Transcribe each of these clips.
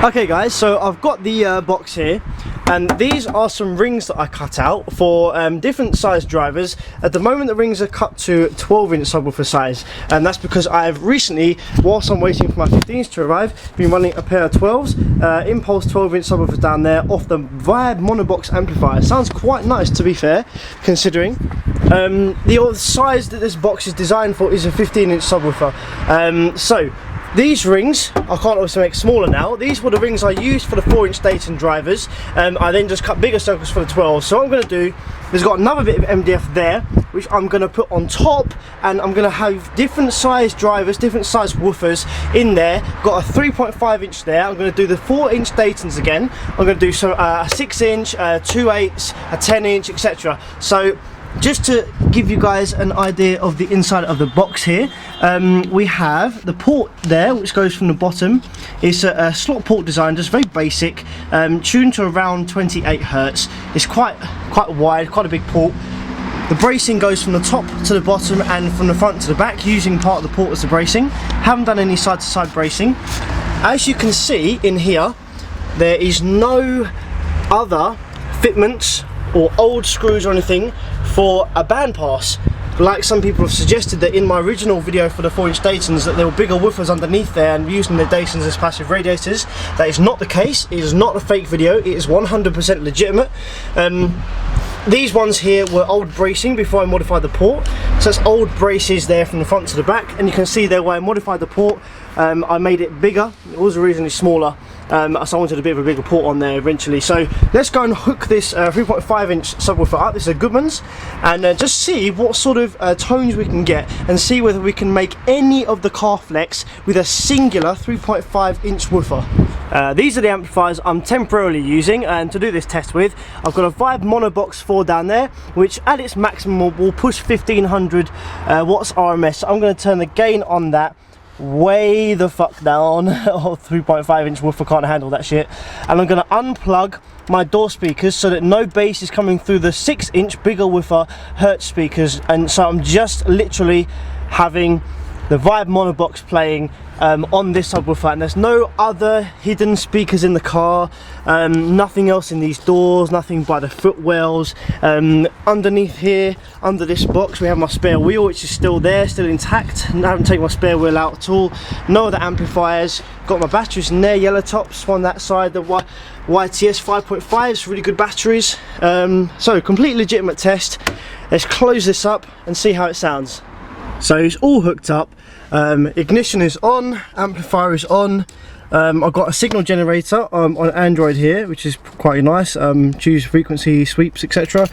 Okay guys, so I've got the box here, and these are some rings that I cut out for different size drivers. At the moment the rings are cut to 12-inch subwoofer size, and that's because I've recently, whilst I'm waiting for my 15s to arrive, been running a pair of 12s, Impulse 12-inch subwoofers down there off the Vibe monobox amplifier. Sounds quite nice, to be fair, considering. The size that this box is designed for is a 15-inch subwoofer. So these rings, I can't also make smaller now. These were the rings I used for the 4-inch Dayton drivers. I then just cut bigger circles for the 12. So what I'm going to do, there's got another bit of MDF there, which I'm going to put on top, and I'm going to have different size drivers, different size woofers in there. Got a 3.5-inch there. I'm going to do the 4-inch Daytons again. I'm going to do some a 6-inch, 2/8, a 10-inch, etc. So just to give you guys an idea of the inside of the box here, we have the port there, which goes from the bottom. It's a slot port design, just very basic, tuned to around 28 hertz. It's quite wide, quite a big port. The bracing goes from the top to the bottom and from the front to the back, using part of the port as the bracing. Haven't done any side to side bracing. As you can see in here, there is no other fitments or old screws or anything for a band pass, like some people have suggested that in my original video for the 4-inch Daytons that there were bigger woofers underneath there and using the Daytons as passive radiators. That is not the case. It is not a fake video. It is 100% legitimate. These ones here were old bracing before I modified the port, so it's old braces there from the front to the back, and you can see there where I modified the port. I made it bigger. It was originally smaller, so I wanted a bit of a bigger port on there eventually. So let's go and hook this 3.5-inch subwoofer up. This is a Goodman's, and just see what sort of tones we can get, and see whether we can make any of the car flex with a singular 3.5-inch woofer. These are the amplifiers I'm temporarily using, and to do this test with, I've got a Vibe Monobox 4 down there, which at its maximum will push 1500 watts RMS. So I'm going to turn the gain on that way the fuck down. Oh, 3.5-inch woofer can't handle that shit. And I'm going to unplug my door speakers so that no bass is coming through the 6-inch bigger woofer Hertz speakers, and so I'm just literally having the Vibe Monobox playing on this subwoofer, and there's no other hidden speakers in the car, nothing else in these doors, nothing by the footwells. Underneath here, under this box, we have my spare wheel, which is still there, still intact. I haven't taken my spare wheel out at all. No other amplifiers. Got my batteries in there, yellow tops on that side, the YTS 5.5s, really good batteries. So complete legitimate test. Let's close this up and see how it sounds. So it's all hooked up. Ignition is on, amplifier is on. I've got a signal generator on Android here, which is quite nice. Choose frequency, sweeps, etc.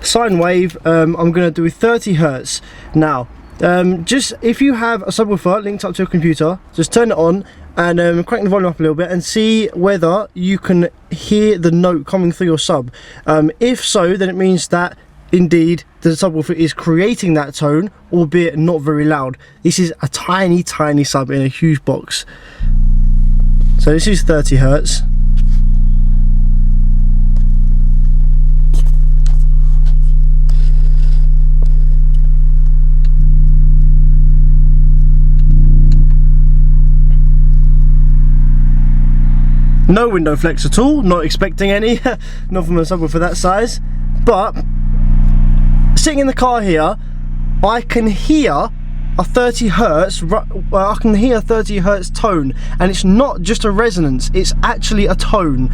Sine wave, I'm going to do 30 hertz. Now, just if you have a subwoofer linked up to a computer, just turn it on and crank the volume up a little bit and see whether you can hear the note coming through your sub. If so, then it means that indeed the subwoofer is creating that tone, albeit not very loud. This is a tiny sub in a huge box. So this is 30 hertz. No window flex at all, not expecting any, not from a subwoofer that size, but sitting in the car here, I can hear a 30 hertz. I can hear a 30 hertz tone, and it's not just a resonance; it's actually a tone.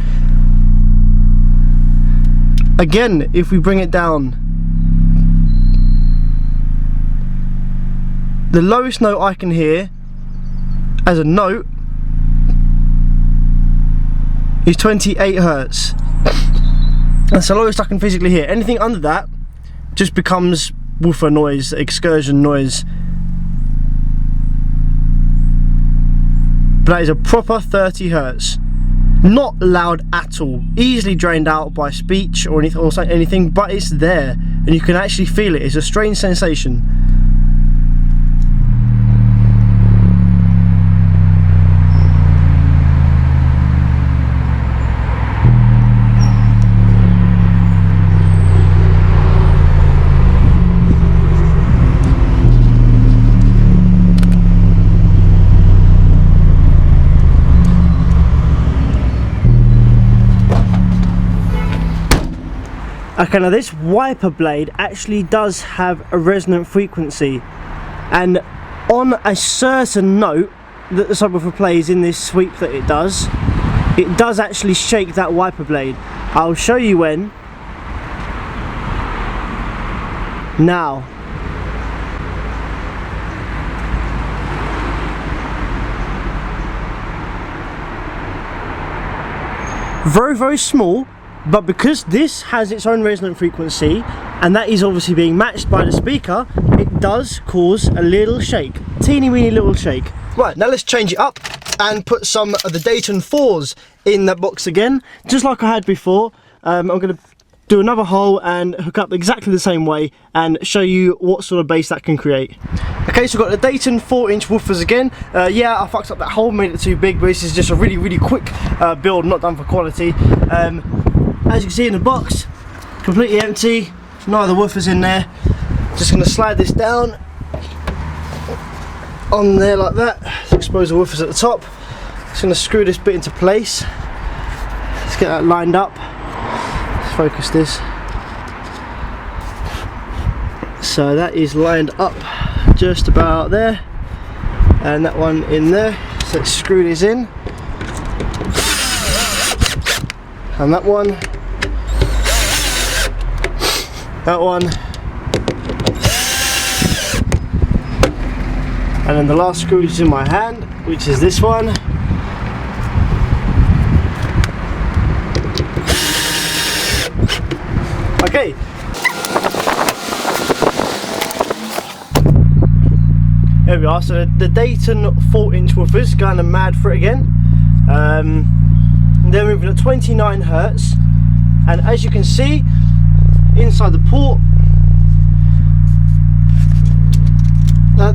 Again, if we bring it down, the lowest note I can hear as a note is 28 hertz. That's the lowest I can physically hear. Anything under that just becomes woofer noise, excursion noise. But that is a proper 30 hertz. Not loud at all. Easily drained out by speech or anything, but it's there, and you can actually feel it. It's a strange sensation. Okay, now this wiper blade actually does have a resonant frequency, and on a certain note that the subwoofer plays in this sweep that it does actually shake that wiper blade. I'll show you when. Now. Very, very small, but because this has its own resonant frequency and that is obviously being matched by the speaker, it does cause a little shake, teeny weeny little shake. Right, now let's change it up and put some of the Dayton 4s in that box again, just like I had before. I'm going to do another hole and hook up exactly the same way and show you what sort of bass that can create. Okay, so we've got the Dayton 4-inch woofers again. Yeah, I fucked up that hole, made it too big, but this is just a really, really quick build, not done for quality. As you can see in the box, completely empty, no other woofers in there. Just going to slide this down on there like that, expose the woofers at the top. Just going to screw this bit into place. Let's get that lined up. Let's focus this. So that is lined up just about there, and that one in there. So let's screw this in, and that one, and then the last screw is in my hand, which is this one. Okay. There we are, so the Dayton 4-inch woofers, kind of mad for it again. They're moving at 29 Hertz, and as you can see, inside the port,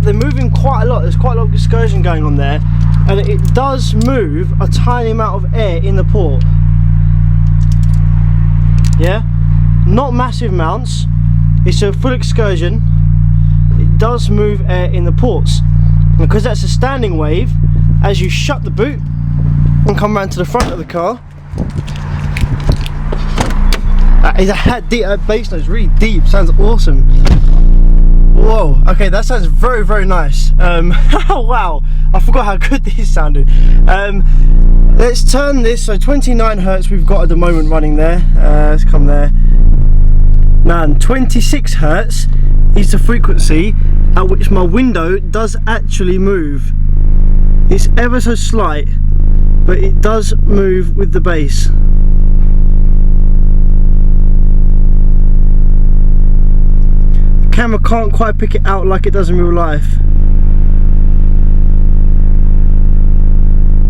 they're moving quite a lot. There's quite a lot of excursion going on there, and it does move a tiny amount of air in the port. Yeah, not massive amounts, it's a full excursion. It does move air in the ports, and because that's a standing wave, as you shut the boot and come around to the front of the car, that bass note is really deep, sounds awesome. Whoa, okay, that sounds very, very nice. Wow, I forgot how good these sounded. Let's turn this, so 29 Hertz we've got at the moment running there. Let's come there. Now 26 Hertz is the frequency at which my window does actually move. It's ever so slight, but it does move with the bass. The camera can't quite pick it out like it does in real life,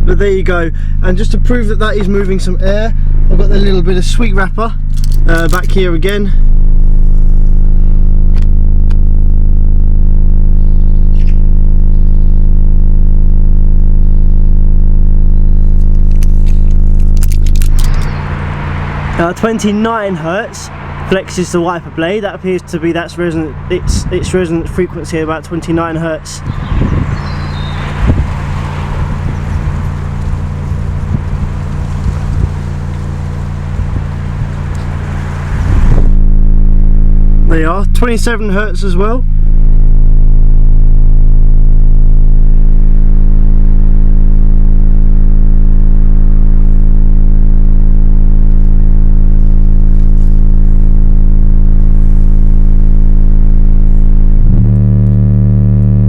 but there you go. And just to prove that that is moving some air, I've got the little bit of sweet wrapper back here again. Now 29 Hertz flexes the wiper blade. That appears to be its resonant frequency at about 29 Hertz. They are 27 Hertz as well.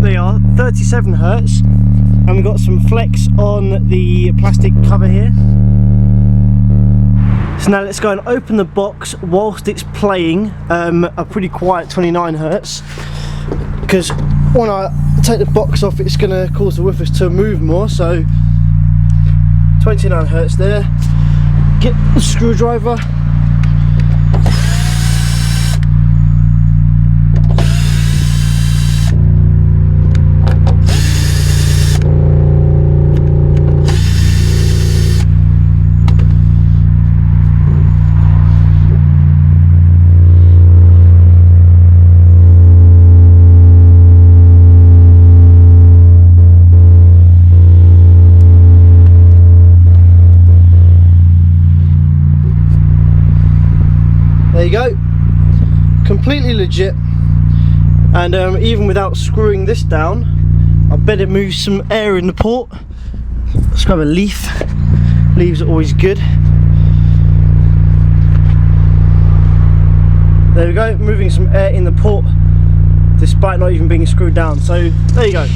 They are 37 Hertz, and we've got some flex on the plastic cover here. So now let's go and open the box whilst it's playing a pretty quiet 29 Hertz, because when I take the box off it's going to cause the woofers to move more. So 29 Hertz there. Get the screwdriver. completely legit. And even without screwing this down, I bet it moves some air in the port. Let's grab a leaf. Leaves are always good. There we go, moving some air in the port despite not even being screwed down. So there you go.